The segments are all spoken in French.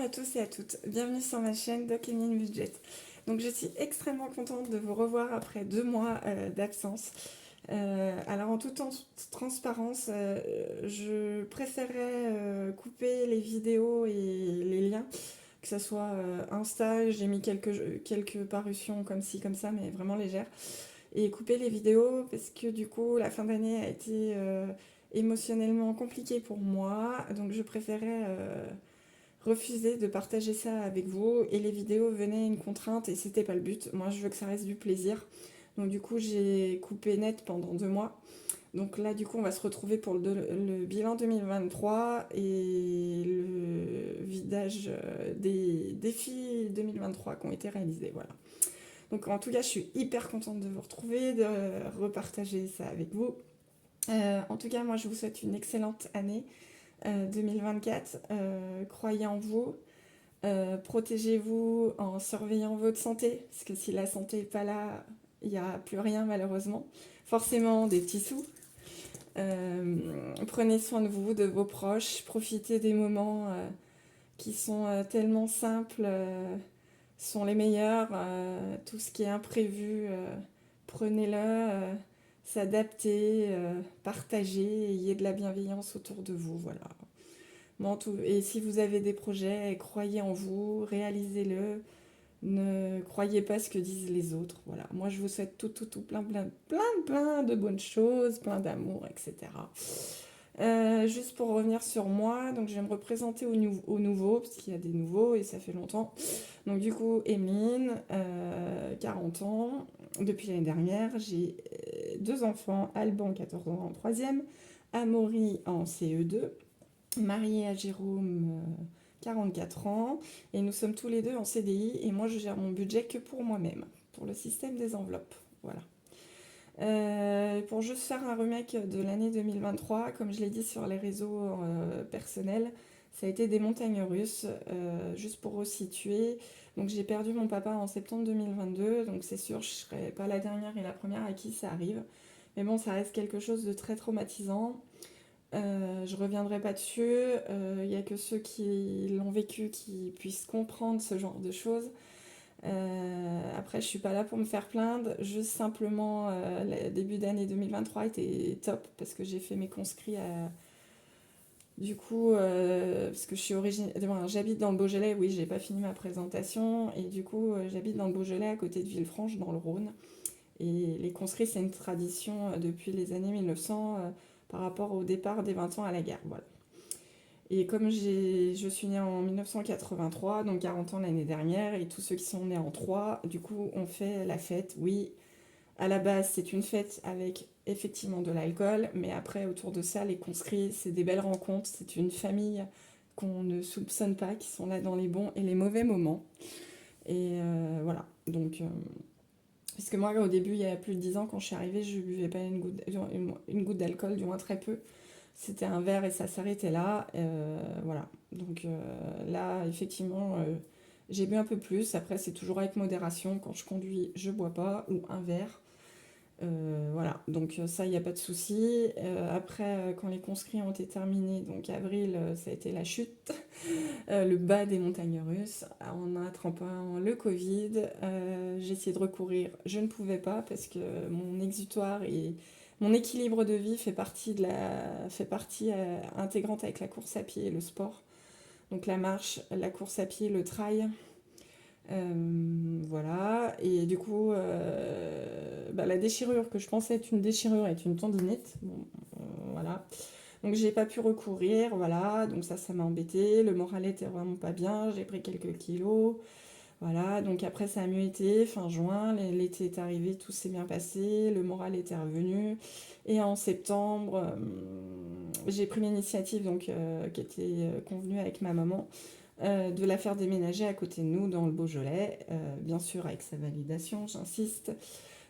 à tous et à toutes, bienvenue sur ma chaîne Doc Emile Budget. Donc je suis extrêmement contente de vous revoir après 2 mois d'absence. Alors en toute transparence, je préférais couper les vidéos et les liens, que ce soit Insta, j'ai mis quelques parutions comme ci, comme ça, mais vraiment légères, et couper les vidéos parce que du coup la fin d'année a été émotionnellement compliquée pour moi, donc je préférais refuser de partager ça avec vous et les vidéos venaient une contrainte et c'était pas le but. Moi je veux que ça reste du plaisir. Donc du coup j'ai coupé net pendant 2 mois. Donc là du coup on va se retrouver pour le bilan 2023 et le vidage des défis 2023 qui ont été réalisés. Voilà. Donc en tout cas je suis hyper contente de vous retrouver, de repartager ça avec vous. En tout cas moi je vous souhaite une excellente année 2024. Croyez en vous. Protégez-vous en surveillant votre santé, parce que si la santé n'est pas là, il n'y a plus rien malheureusement. Forcément des petits sous. Prenez soin de vous, de vos proches, profitez des moments qui sont tellement simples, sont les meilleurs. Tout ce qui est imprévu, prenez-le, s'adapter, partager, ayez de la bienveillance autour de vous, voilà. Bon, et si vous avez des projets, croyez en vous, réalisez-le. Ne croyez pas ce que disent les autres. Voilà. Moi, je vous souhaite tout, plein de bonnes choses, plein d'amour, etc. Juste pour revenir sur moi, donc je vais me représenter au nouveau, parce qu'il y a des nouveaux et ça fait longtemps. Donc du coup, Emeline, 40 ans, depuis l'année dernière, j'ai 2 enfants, Alban, 14 ans en troisième, Amaury en CE2, mariée à Jérôme, 44 ans, et nous sommes tous les deux en CDI, et moi je gère mon budget que pour moi-même, pour le système des enveloppes. Voilà. Pour juste faire un remake de l'année 2023, comme je l'ai dit sur les réseaux personnels, ça a été des montagnes russes, juste pour resituer. Donc j'ai perdu mon papa en septembre 2022, donc c'est sûr je ne serai pas la dernière et la première à qui ça arrive. Mais bon, ça reste quelque chose de très traumatisant. Je reviendrai pas dessus. Il n'y a que ceux qui l'ont vécu qui puissent comprendre ce genre de choses. Après, je suis pas là pour me faire plaindre. Juste simplement, le début d'année 2023 était top parce que j'ai fait mes conscrits du coup, parce que je suis j'habite dans le Beaujolais. Oui, j'ai pas fini ma présentation et du coup, j'habite dans le Beaujolais à côté de Villefranche, dans le Rhône. Et les conscrits, c'est une tradition depuis les années 1900 par rapport au départ des 20 ans à la guerre. Voilà. Et comme je suis née en 1983, donc 40 ans l'année dernière, et tous ceux qui sont nés en 3, du coup, on fait la fête. Oui, à la base, c'est une fête avec effectivement de l'alcool, mais après, autour de ça, les conscrits, c'est des belles rencontres, c'est une famille qu'on ne soupçonne pas, qui sont là dans les bons et les mauvais moments. Et voilà, donc... parce que moi, au début, il y a plus de 10 ans, quand je suis arrivée, je buvais pas une goutte d'alcool, du moins très peu. C'était un verre et ça s'arrêtait là. Voilà. Donc là, effectivement, j'ai bu un peu plus. Après, c'est toujours avec modération. Quand je conduis, je bois pas, ou un verre. Voilà, donc ça, il n'y a pas de souci. Après, quand les conscrits ont été terminés, donc avril, ça a été la chute, le bas des montagnes russes, en attrapant le Covid. J'ai essayé de recourir, je ne pouvais pas parce que mon exutoire et mon équilibre de vie fait partie intégrante avec la course à pied et le sport. Donc la marche, la course à pied, le trail. Voilà, et du coup, la déchirure que je pensais être une déchirure est une tendinite. Bon, voilà. Donc j'ai pas pu recourir, voilà, donc ça m'a embêté. Le moral était vraiment pas bien, j'ai pris quelques kilos. Voilà, donc après ça a mieux été, fin juin, l'été est arrivé, tout s'est bien passé, le moral était revenu. Et en septembre, j'ai pris l'initiative donc, qui était convenue avec ma maman, de la faire déménager à côté de nous dans le Beaujolais, bien sûr avec sa validation, j'insiste.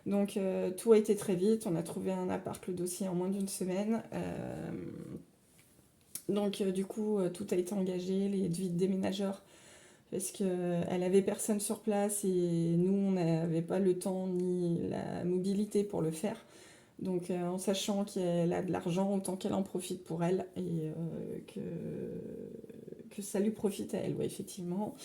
Donc tout a été très vite, on a trouvé un appart, le dossier en moins d'une semaine. Donc du coup tout a été engagé, les déménageurs, parce qu'elle avait personne sur place et nous on n'avait pas le temps ni la mobilité pour le faire. Donc en sachant qu'elle a de l'argent, autant qu'elle en profite pour elle et que que ça lui profite à elle, ouais, effectivement.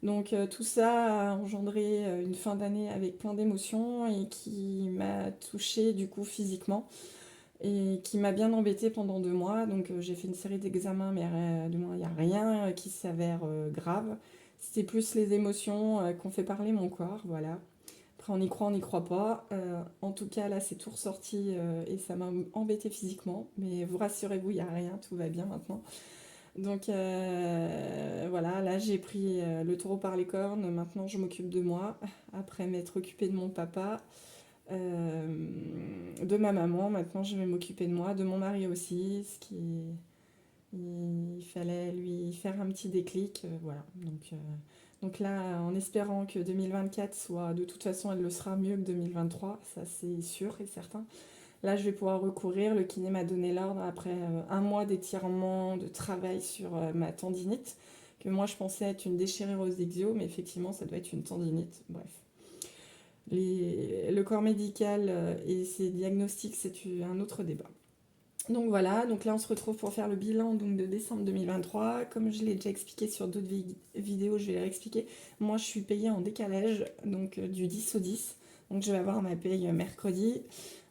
Donc tout ça a engendré une fin d'année avec plein d'émotions et qui m'a touchée du coup physiquement et qui m'a bien embêtée pendant 2 mois. Donc j'ai fait une série d'examens, mais du moins il n'y a rien qui s'avère grave. C'était plus les émotions qu'on fait parler mon corps, voilà. Après on n'y croit pas. En tout cas là c'est tout ressorti et ça m'a embêtée physiquement. Mais vous rassurez-vous, il n'y a rien, tout va bien maintenant. Donc voilà, là j'ai pris le taureau par les cornes, maintenant je m'occupe de moi, après m'être occupée de mon papa, de ma maman, maintenant je vais m'occuper de moi, de mon mari aussi, il fallait lui faire un petit déclic, voilà. Donc là, en espérant que 2024 soit, de toute façon elle le sera mieux que 2023, ça c'est sûr et certain. Là, je vais pouvoir recourir. Le kiné m'a donné l'ordre après un mois d'étirement, de travail sur ma tendinite, que moi je pensais être une déchirure ischio, mais effectivement, ça doit être une tendinite. Bref. Le corps médical et ses diagnostics, c'est un autre débat. Donc voilà, donc là on se retrouve pour faire le bilan donc, de décembre 2023. Comme je l'ai déjà expliqué sur d'autres vidéos, je vais les réexpliquer. Moi je suis payée en décalage, donc du 10 au 10. Donc je vais avoir ma paye mercredi.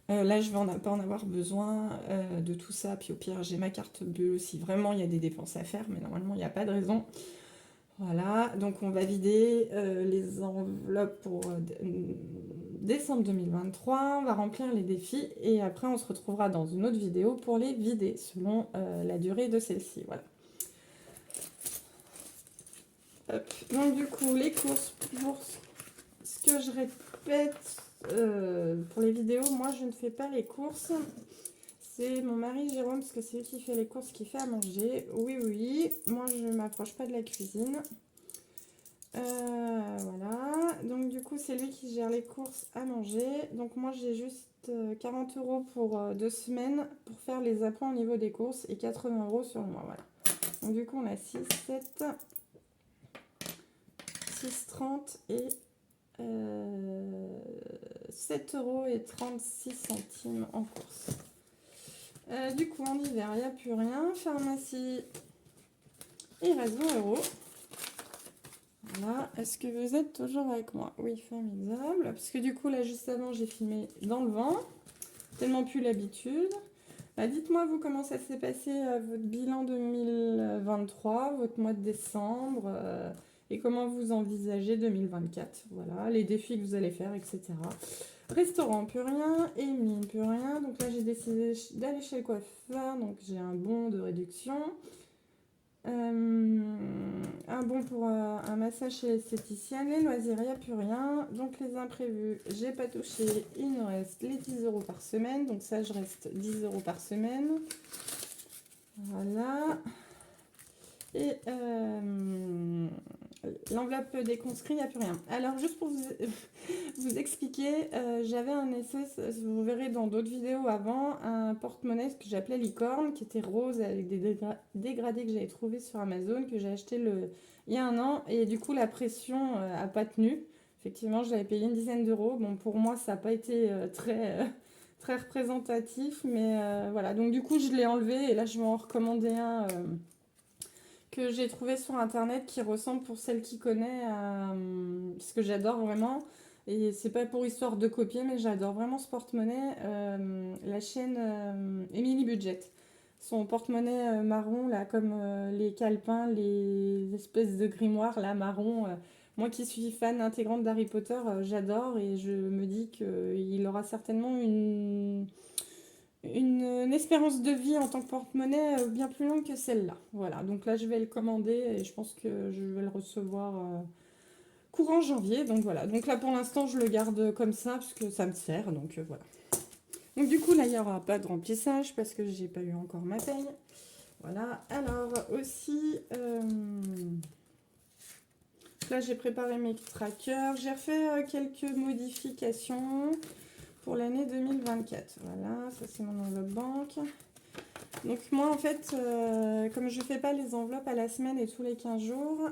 Là, je vais pas en avoir besoin de tout ça. Puis au pire, j'ai ma carte bleue si vraiment il y a des dépenses à faire, mais normalement, il n'y a pas de raison. Voilà, donc on va vider les enveloppes pour décembre 2023. On va remplir les défis et après, on se retrouvera dans une autre vidéo pour les vider selon la durée de celle-ci. Voilà. Hop. Donc du coup, les courses pour ce que je répète pour les vidéos, moi je ne fais pas les courses. C'est mon mari Jérôme, parce que c'est lui qui fait les courses, qui fait à manger. Oui, oui, moi je ne m'approche pas de la cuisine. Voilà, donc du coup c'est lui qui gère les courses à manger. Donc moi j'ai juste 40 € pour 2 semaines pour faire les appoints au niveau des courses et 80 € sur le mois. Voilà. Donc du coup on a 6, 7, 6,30 et 7,36 € en course. Du coup, en hiver, il n'y a plus rien. Pharmacie, il reste 20 €. Voilà. Est-ce que vous êtes toujours avec moi? Oui, formidable. Parce que du coup, là, juste avant, j'ai filmé dans le vent. Tellement plus l'habitude. Bah, dites-moi, vous, comment ça s'est passé votre bilan 2023, votre mois de décembre, et comment vous envisagez 2024. Voilà, les défis que vous allez faire, etc. Restaurant, plus rien. Émile, plus rien. Donc là, j'ai décidé d'aller chez le coiffeur. Donc j'ai un bon de réduction. Un bon pour un massage chez l'esthéticienne. Les loisirs, il n'y a plus rien. Donc les imprévus, j'ai pas touché. Il nous reste les 10 € par semaine. Donc ça, je reste 10 € par semaine. Voilà. Et l'enveloppe des conscrits, il n'y a plus rien. Alors, juste pour vous expliquer, j'avais un essai, vous verrez dans d'autres vidéos avant, un porte-monnaie que j'appelais licorne, qui était rose avec des dégradés que j'avais trouvé sur Amazon, que j'ai acheté il y a un an. Et du coup, la pression n'a pas tenu. Effectivement, je l'avais payé une dizaine d'euros. Bon, pour moi, ça n'a pas été très représentatif, mais voilà. Donc, du coup, je l'ai enlevé et là, je vais en recommander un que j'ai trouvé sur internet qui ressemble, pour celle qui connaît, parce que j'adore vraiment, et c'est pas pour histoire de copier, mais j'adore vraiment ce porte-monnaie, la chaîne Emily Budget. Son porte-monnaie marron, là, comme les calepins, les espèces de grimoires, là, marron. Moi qui suis fan intégrante d'Harry Potter, j'adore, et je me dis qu'il aura certainement une espérance de vie en tant que porte-monnaie bien plus longue que celle-là. Voilà, donc là je vais le commander et je pense que je vais le recevoir courant janvier. Donc voilà, donc là pour l'instant je le garde comme ça parce que ça me sert, donc voilà. Donc du coup là il n'y aura pas de remplissage parce que j'ai pas eu encore ma paye. Voilà, alors aussi, là j'ai préparé mes trackers, j'ai refait quelques modifications pour l'année 2024. Voilà, ça c'est mon enveloppe banque. Donc moi en fait, comme je fais pas les enveloppes à la semaine et tous les 15 jours,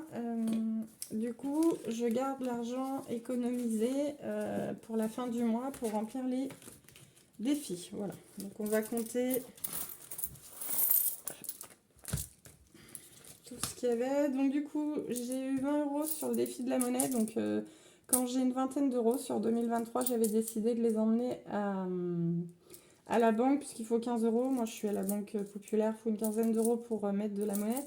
du coup je garde l'argent économisé pour la fin du mois pour remplir les défis. Voilà, donc on va compter tout ce qu'il y avait. Donc du coup, j'ai eu 20 euros sur le défi de la monnaie. Donc quand j'ai une vingtaine d'euros sur 2023, j'avais décidé de les emmener à la banque, puisqu'il faut 15 euros. Moi, je suis à la banque populaire, il faut une quinzaine d'euros pour mettre de la monnaie.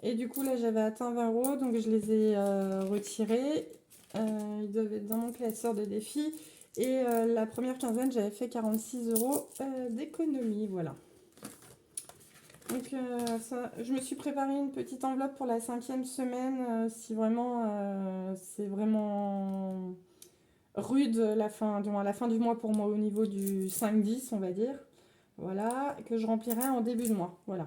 Et du coup, là, j'avais atteint 20 euros, donc je les ai retirés. Ils doivent être dans mon classeur de défis. Et la première quinzaine, j'avais fait 46 euros d'économie, voilà. Donc je me suis préparé une petite enveloppe pour la 5e semaine, si vraiment c'est vraiment rude à la fin du mois pour moi au niveau du 5-10, on va dire. Voilà, que je remplirai en début de mois, voilà.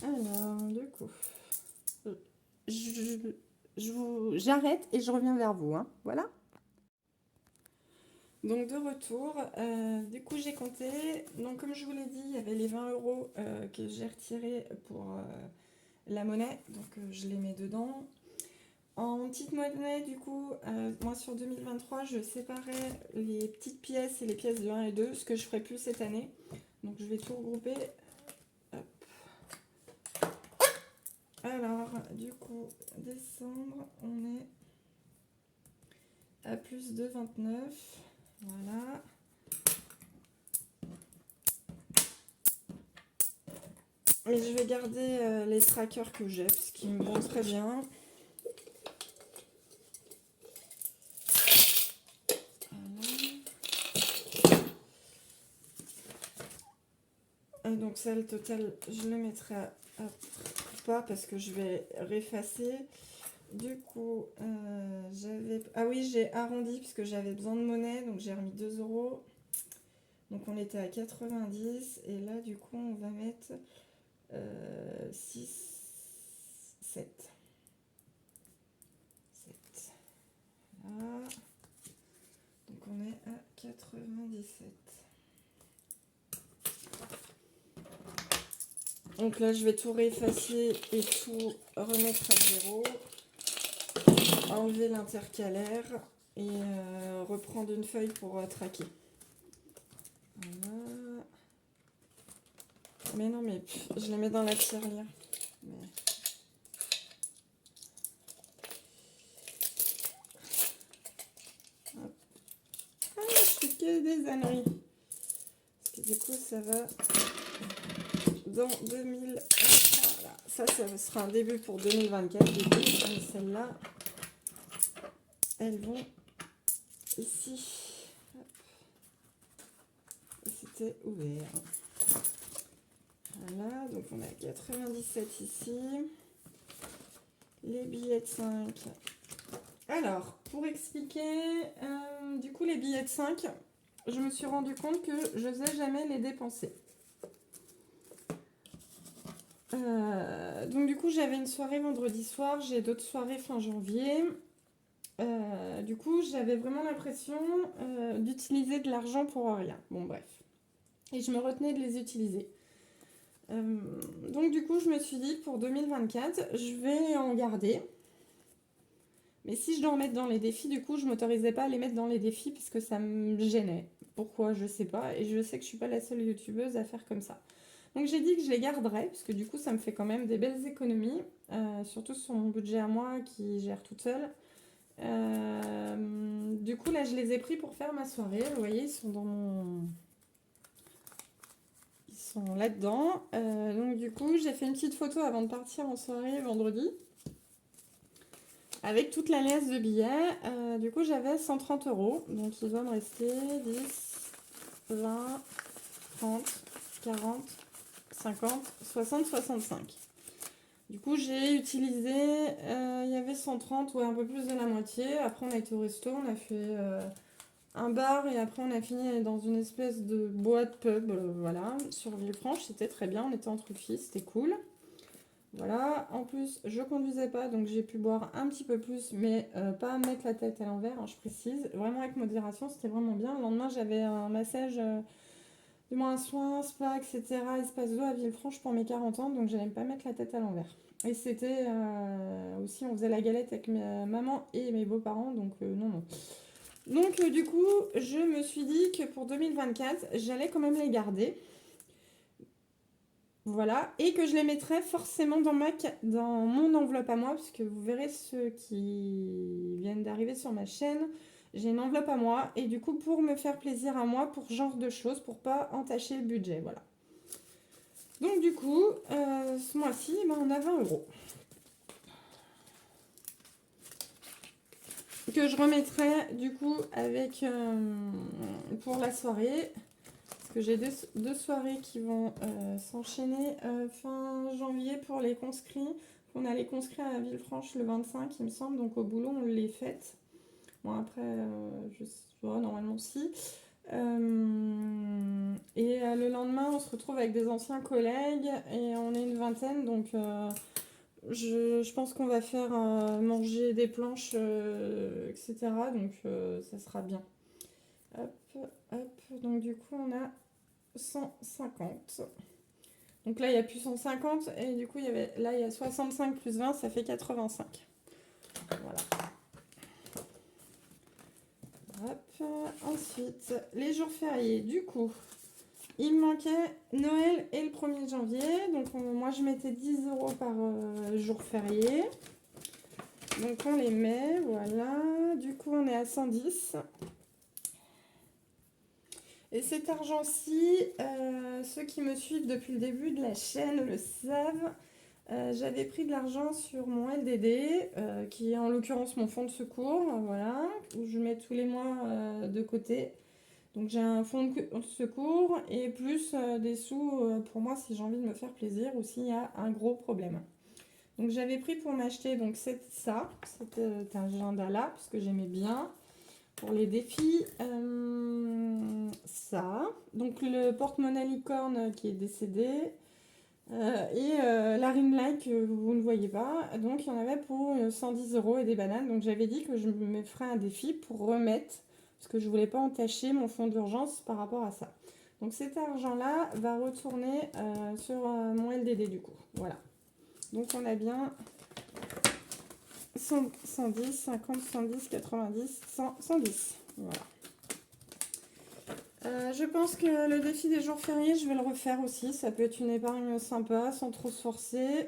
Alors, du coup, j'arrête et je reviens vers vous, hein, voilà. Donc de retour, du coup j'ai compté, donc comme je vous l'ai dit, il y avait les 20 euros que j'ai retirés pour la monnaie, donc je les mets dedans. En petite monnaie, du coup, moi sur 2023, je séparais les petites pièces et les pièces de 1 et 2, ce que je ferai plus cette année. Donc je vais tout regrouper. Hop. Alors, du coup, décembre, on est à plus de 29. Voilà. Et je vais garder les trackers que j'ai, parce qu'ils me vont très bien. Voilà. Donc ça, le total, je le mettrai pas parce que je vais réeffacer. Du coup, j'avais... Ah oui, j'ai arrondi parce que j'avais besoin de monnaie, donc j'ai remis 2 euros. Donc on était à 90 et là du coup on va mettre 6, 7. 7. Voilà. Donc on est à 97. Donc là je vais tout réeffacer et tout remettre à zéro. Enlever l'intercalaire et reprendre une feuille pour traquer. Voilà. Mais non, mais je les mets dans la tirelire. Mais... Ah, je fais que des âneries. Parce que du coup, ça va dans 2023. Voilà. Ça sera un début pour 2024. Du coup, et celles-là, elles vont ici. Hop. Et c'était ouvert. Voilà, donc on a 97 ici. Les billets de 5. Alors, pour expliquer, du coup, les billets de 5, je me suis rendu compte que je n'osais jamais les dépenser. Donc, du coup, j'avais une soirée vendredi soir, j'ai d'autres soirées fin janvier. Du coup, j'avais vraiment l'impression d'utiliser de l'argent pour rien. Bon, bref. Et je me retenais de les utiliser. Donc, du coup, je me suis dit que pour 2024, je vais en garder. Mais si je dois en mettre dans les défis, du coup, je m'autorisais pas à les mettre dans les défis parce que ça me gênait. Pourquoi, je sais pas. Et je sais que je suis pas la seule youtubeuse à faire comme ça. Donc j'ai dit que je les garderais, parce que du coup, ça me fait quand même des belles économies. Surtout sur mon budget à moi qui gère toute seule. Du coup, là, je les ai pris pour faire ma soirée. Vous voyez, ils sont dans mon... Ils sont là-dedans. Donc du coup, j'ai fait une petite photo avant de partir en soirée vendredi. Avec toute la laisse de billets, du coup j'avais 130 euros. Donc il doit me rester 10, 20, 30, 40, 50, 60, 65. Du coup j'ai utilisé, il y avait 130, ouais, un peu plus de la moitié. Après on a été au resto, on a fait un bar et après on a fini dans une espèce de boîte pub, voilà, sur Villefranche. C'était très bien, on était entre filles, c'était cool. Voilà, en plus je conduisais pas donc j'ai pu boire un petit peu plus mais pas mettre la tête à l'envers, hein, je précise, vraiment avec modération, c'était vraiment bien. Le lendemain j'avais un massage, du moins un soin, spa, etc. espace d'eau à Villefranche pour mes 40 ans, donc j'allais pas mettre la tête à l'envers. Et c'était aussi, on faisait la galette avec ma maman et mes beaux-parents, donc non, non. Donc du coup je me suis dit que pour 2024 j'allais quand même les garder. Voilà, et que je les mettrai forcément dans dans mon enveloppe à moi, parce que vous verrez ceux qui viennent d'arriver sur ma chaîne, j'ai une enveloppe à moi, et du coup pour me faire plaisir à moi, pour ce genre de choses, pour pas entacher le budget, voilà. Donc du coup, ce mois-ci, ben, on a 20 € que je remettrai du coup avec pour la soirée. Parce que j'ai deux soirées qui vont s'enchaîner fin janvier pour les conscrits. On a les conscrits à Villefranche le 25, il me semble, donc au boulot on les fête. Bon après, je sais pas, normalement si. Et le lendemain, on se retrouve avec des anciens collègues et on est une vingtaine, donc je pense qu'on va faire manger des planches, etc. Donc ça sera bien. Hop, hop. Donc du coup, on a 150. Donc là, il n'y a plus 150 et du coup, là, il y a 65 plus 20, ça fait 85. Voilà. Hop. Ensuite, les jours fériés. Du coup, il me manquait Noël et le 1er janvier. Donc moi, je mettais 10 € par jour férié. Donc on les met, voilà. Du coup, on est à 110. Et cet argent-ci, ceux qui me suivent depuis le début de la chaîne le savent. J'avais pris de l'argent sur mon LDD, qui est en l'occurrence mon fonds de secours, voilà, où je mets tous les mois de côté. Donc j'ai un fonds de secours et plus des sous pour moi si j'ai envie de me faire plaisir ou s'il y a un gros problème. Donc j'avais pris pour m'acheter donc cet agenda-là, parce que j'aimais bien. Pour les défis, ça. Donc le porte-monnaie licorne qui est décédé. Et la ring light que vous ne voyez pas. Donc il y en avait pour 110 € et des bananes. Donc j'avais dit que je me ferais un défi pour remettre, parce que je voulais pas entacher mon fonds d'urgence par rapport à ça. Donc cet argent-là va retourner sur mon LDD du coup. Voilà. Donc on a bien 110, 50, 110, 90, 100, 110. Voilà. Je pense que le défi des jours fériés, je vais le refaire aussi. Ça peut être une épargne sympa, sans trop se forcer.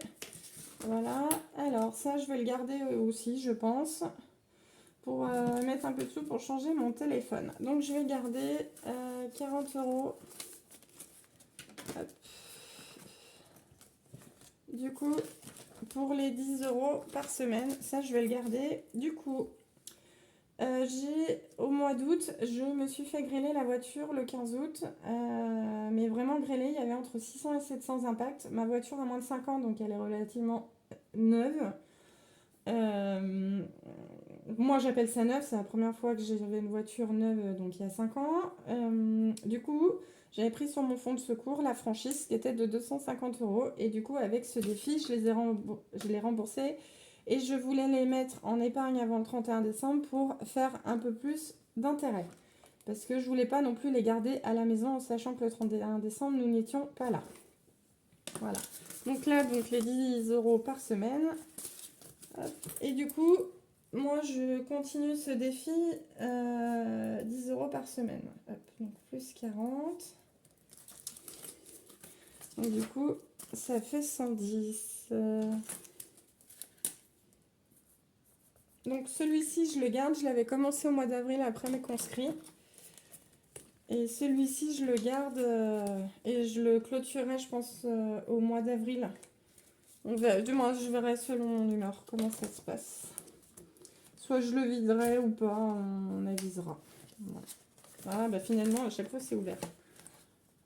Voilà. Alors, ça, je vais le garder aussi, je pense. Pour mettre un peu de sous pour changer mon téléphone. Donc, je vais garder 40 €. Hop. Du coup, pour les 10 € par semaine, ça, je vais le garder. Du coup, au mois d'août, je me suis fait grêler la voiture le 15 août, mais vraiment grêlée, il y avait entre 600 et 700 impacts. Ma voiture a moins de 5 ans, donc elle est relativement neuve. Moi j'appelle ça neuve, c'est la première fois que j'avais une voiture neuve, donc il y a 5 ans. Du coup, j'avais pris sur mon fonds de secours la franchise qui était de 250 €, et du coup avec ce défi, je l'ai remboursé. Et je voulais les mettre en épargne avant le 31 décembre pour faire un peu plus d'intérêt. Parce que je voulais pas non plus les garder à la maison en sachant que le 31 décembre, nous n'étions pas là. Voilà. Donc là, les 10 € par semaine. Hop. Et du coup, moi, je continue ce défi 10 € par semaine. Hop. Donc plus 40. Donc du coup, ça fait 110. Donc celui-ci, je le garde. Je l'avais commencé au mois d'avril après mes conscrits. Et celui-ci, je le garde et je le clôturerai, je pense, au mois d'avril. Du moins, je verrai selon mon humeur comment ça se passe. Soit je le viderai ou pas, on avisera. Voilà. Ah, bah finalement, à chaque fois, c'est ouvert.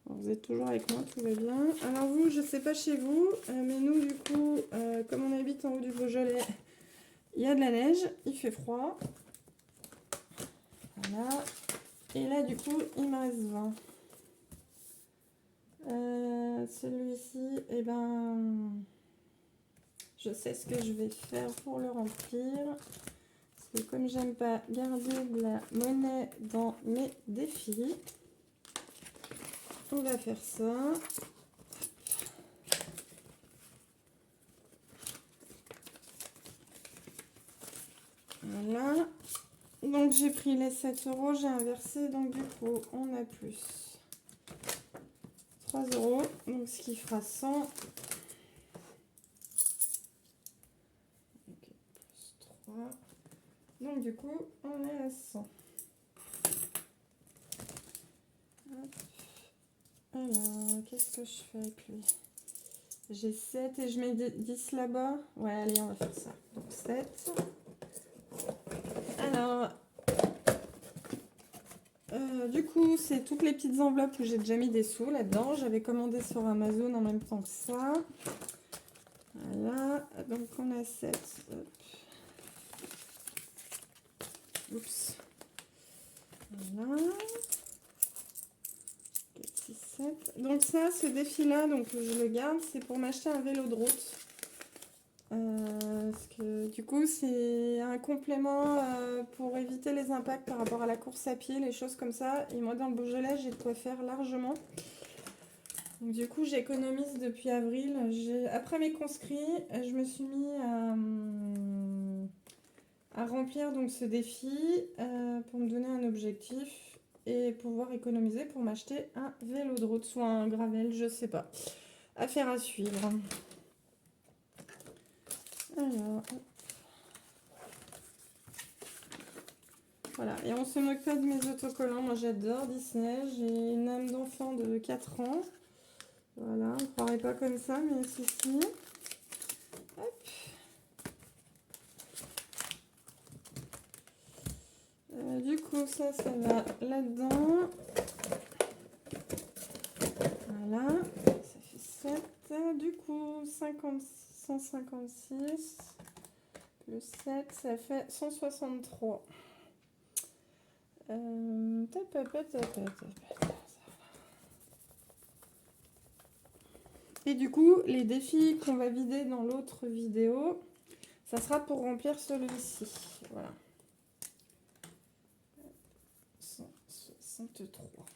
Alors, vous êtes toujours avec moi, tout va bien. Alors vous, je sais pas chez vous, mais nous, du coup, comme on habite en haut du Beaujolais, il y a de la neige, il fait froid. Voilà. Et là, du coup, il me reste 20. Celui-ci, eh ben, je sais ce que je vais faire pour le remplir. Parce que comme j'aime pas garder de la monnaie dans mes défis, on va faire ça. Voilà. Donc j'ai pris les 7 €, j'ai inversé, donc du coup on a plus 3 euros, donc ce qui fera 100. Ok, plus 3. Donc du coup, on est à 100. Hop. Alors, qu'est-ce que je fais avec lui? J'ai 7 et je mets 10 là-bas. Ouais, allez, on va faire ça. Donc 7. Alors, du coup, c'est toutes les petites enveloppes où j'ai déjà mis des sous là-dedans. J'avais commandé sur Amazon en même temps que ça. Voilà, donc on a 7. Hop. Oups. Voilà. 4, 6, 7. Donc ça, ce défi-là, donc je le garde, c'est pour m'acheter un vélo de route. Parce que du coup, c'est un complément pour éviter les impacts par rapport à la course à pied, les choses comme ça. Et moi, dans le Beaujolais, j'ai de quoi faire largement. Donc, du coup, j'économise depuis avril. Après mes conscrits, je me suis mis à remplir donc ce défi pour me donner un objectif et pouvoir économiser pour m'acheter un vélo de route, soit un gravel, je sais pas. Affaire à suivre. Alors, voilà, et on se moque pas de mes autocollants. Moi, j'adore Disney. J'ai une âme d'enfant de 4 ans. Voilà, on ne croirait pas comme ça, mais si, si. Hop. Du coup, ça va là-dedans. Voilà, ça fait 7. Du coup, 156 plus 7, ça fait 163. Et du coup, les défis qu'on va vider dans l'autre vidéo, ça sera pour remplir celui-ci. Voilà. 163.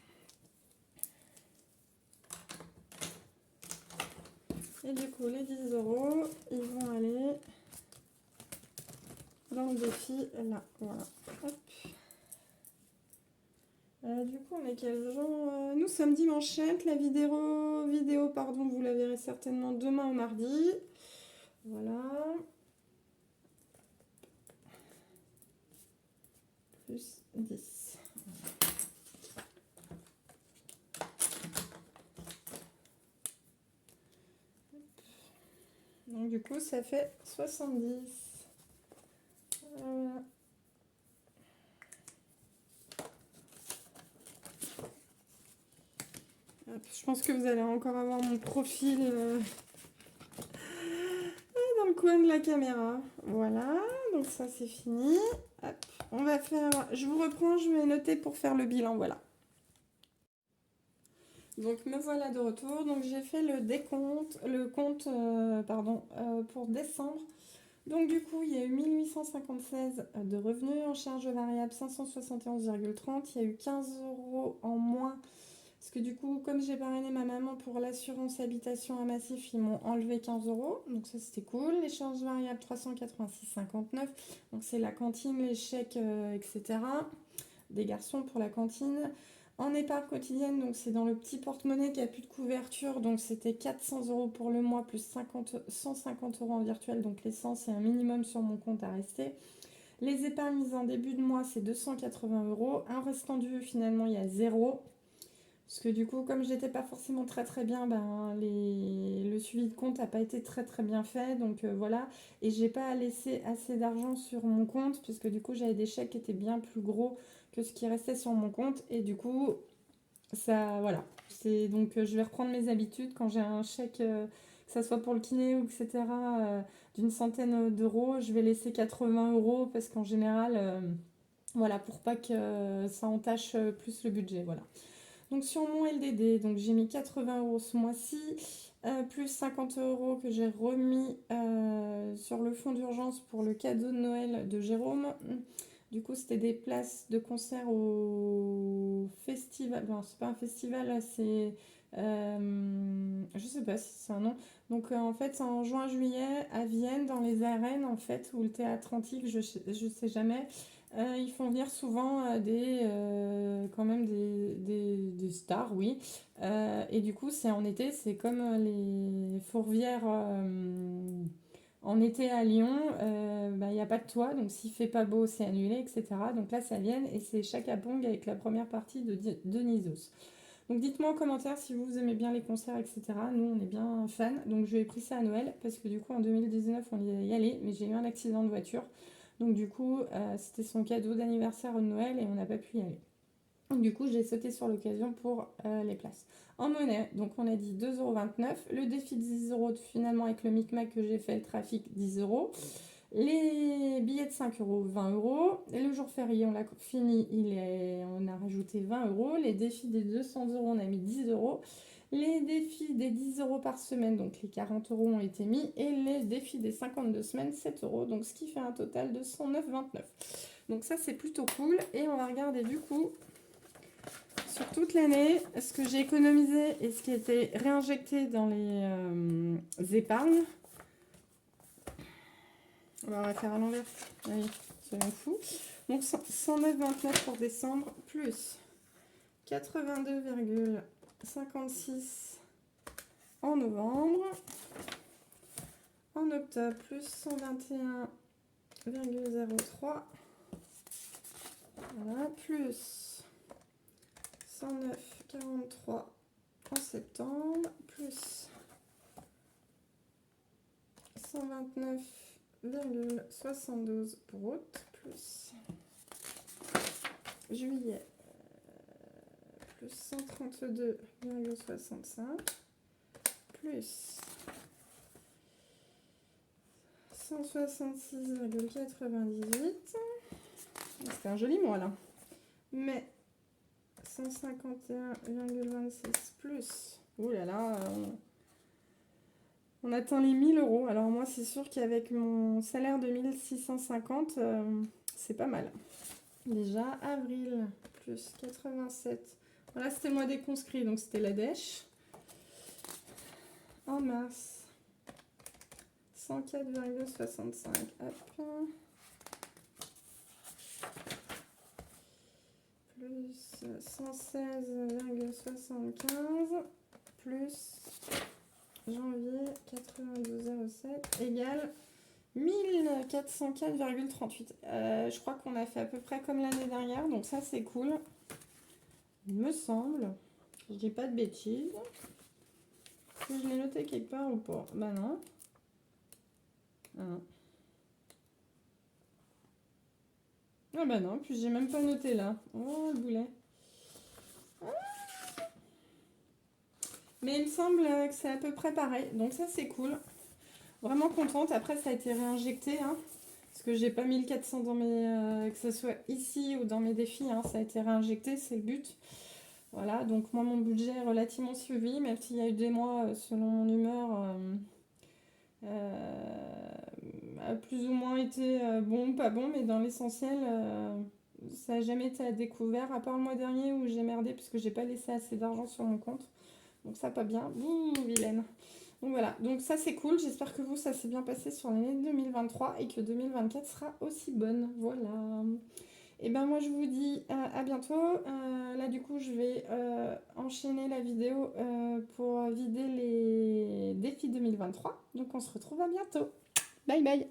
Et du coup, les 10 euros, ils vont aller dans le défi là. Voilà. Hop. Du coup, on est quel jour? Nous sommes dimanche 7. La vidéo, pardon, vous la verrez certainement demain ou mardi. Voilà. Plus 10. Donc du coup, ça fait 70. Voilà. Hop, je pense que vous allez encore avoir mon profil dans le coin de la caméra. Voilà, donc ça c'est fini. Hop, on va faire... Je vous reprends, je vais noter pour faire le bilan, voilà. Donc me voilà de retour. Donc j'ai fait le décompte, pour décembre. Donc du coup, il y a eu 1856 de revenus en charge variable 571,30. Il y a eu 15 euros en moins. Parce que du coup, comme j'ai parrainé ma maman pour l'assurance habitation à Massif, ils m'ont enlevé 15 euros. Donc ça, c'était cool. Les charges variables 386,59. Donc c'est la cantine, les chèques, etc. Des garçons pour la cantine. En épargne quotidienne, donc c'est dans le petit porte-monnaie qui a plus de couverture, donc c'était 400 euros pour le mois plus 150 euros en virtuel, donc l'essence est un minimum sur mon compte à rester. Les épargnes mises en début de mois, c'est 280 euros. Un restant dû, finalement, il y a 0. Parce que du coup, comme j'étais pas forcément très très bien, le suivi de compte n'a pas été très très bien fait. Donc voilà. Et j'ai pas laissé assez d'argent sur mon compte, puisque du coup, j'avais des chèques qui étaient bien plus gros que ce qui restait sur mon compte. Et du coup, ça, voilà. Donc je vais reprendre mes habitudes quand j'ai un chèque, que ça soit pour le kiné ou etc., d'une centaine d'euros, je vais laisser 80 euros parce qu'en général, voilà, pour pas que ça entache plus le budget, voilà. Donc sur mon LDD, donc j'ai mis 80 euros ce mois-ci, plus 50 euros que j'ai remis sur le fonds d'urgence pour le cadeau de Noël de Jérôme. Du coup, c'était des places de concert au festival. Non, c'est pas un festival, c'est Je sais pas si c'est un nom. Donc en fait, en juin-juillet, à Vienne, dans les arènes, en fait, ou le théâtre antique, je sais jamais, ils font venir souvent quand même des stars, oui. Et du coup, c'est en été, c'est comme les fourvières en été à Lyon, bah, il n'y a pas de toit, donc s'il fait pas beau, c'est annulé, etc. Donc là, ça Vienne et c'est Chaka Pong avec la première partie de Dionysos. Donc dites-moi en commentaire si vous aimez bien les concerts, etc. Nous, on est bien fans. Donc je lui ai pris ça à Noël parce que du coup, en 2019, on y allait, mais j'ai eu un accident de voiture. Donc du coup, c'était son cadeau d'anniversaire de Noël et on n'a pas pu y aller. Donc du coup, j'ai sauté sur l'occasion pour les places. En monnaie, donc on a dit 2,29 €. Le défi de 10 € finalement avec le micmac que j'ai fait, le trafic, 10 €. Les billets de 5 €, 20 €. Et le jour férié, on l'a fini, on a rajouté 20 €. Les défis des 200 €, on a mis 10 €. Les défis des 10 € par semaine, donc les 40 € ont été mis. Et les défis des 52 semaines, 7 €. Donc ce qui fait un total de 109,29 €. Donc ça, c'est plutôt cool. Et on va regarder du coup sur toute l'année ce que j'ai économisé et ce qui a été réinjecté dans les épargnes. On va faire à l'envers. Oui, soyons fous. Donc 109,29 pour décembre, plus 82,56 en novembre. En octobre, plus 121,03. Voilà, plus 109,43 en septembre, plus 129,72 pour août, plus juillet, plus 132,65, plus 166,98. C'est un joli mois là. Mais 151,26 plus. Ouh là là, on atteint les 1000 €. Alors moi, c'est sûr qu'avec mon salaire de 1650, c'est pas mal. Déjà, avril, plus 87. Voilà, c'était le mois des conscrits, donc c'était la dèche. En mars, 104,65. Hop. Plus 116,75. Plus janvier 92,07 égale 1404,38. Je crois qu'on a fait à peu près comme l'année dernière, donc ça c'est cool. Il me semble. Je dis pas de bêtises. Est-ce que je l'ai noté quelque part ou pas? Bah non. Ah non. Ah bah non, puis j'ai même pas noté là. Oh le boulet. Mais il me semble que c'est à peu près pareil, donc ça c'est cool. Vraiment contente. Après ça a été réinjecté, hein, parce que j'ai pas 1400 dans mes... que ce soit ici ou dans mes défis, hein, ça a été réinjecté, c'est le but. Voilà, donc moi mon budget est relativement suivi, même s'il y a eu des mois selon mon humeur a plus ou moins été bon, pas bon, mais dans l'essentiel, ça n'a jamais été à découvert, à part le mois dernier où j'ai merdé puisque j'ai pas laissé assez d'argent sur mon compte. Donc ça pas bien. Ouh, vilaine. Donc voilà, donc ça c'est cool. J'espère que vous, ça s'est bien passé sur l'année 2023 et que 2024 sera aussi bonne. Voilà. Et ben moi je vous dis à bientôt. Là du coup je vais enchaîner la vidéo pour vider les défis 2023. Donc on se retrouve à bientôt. Bye bye.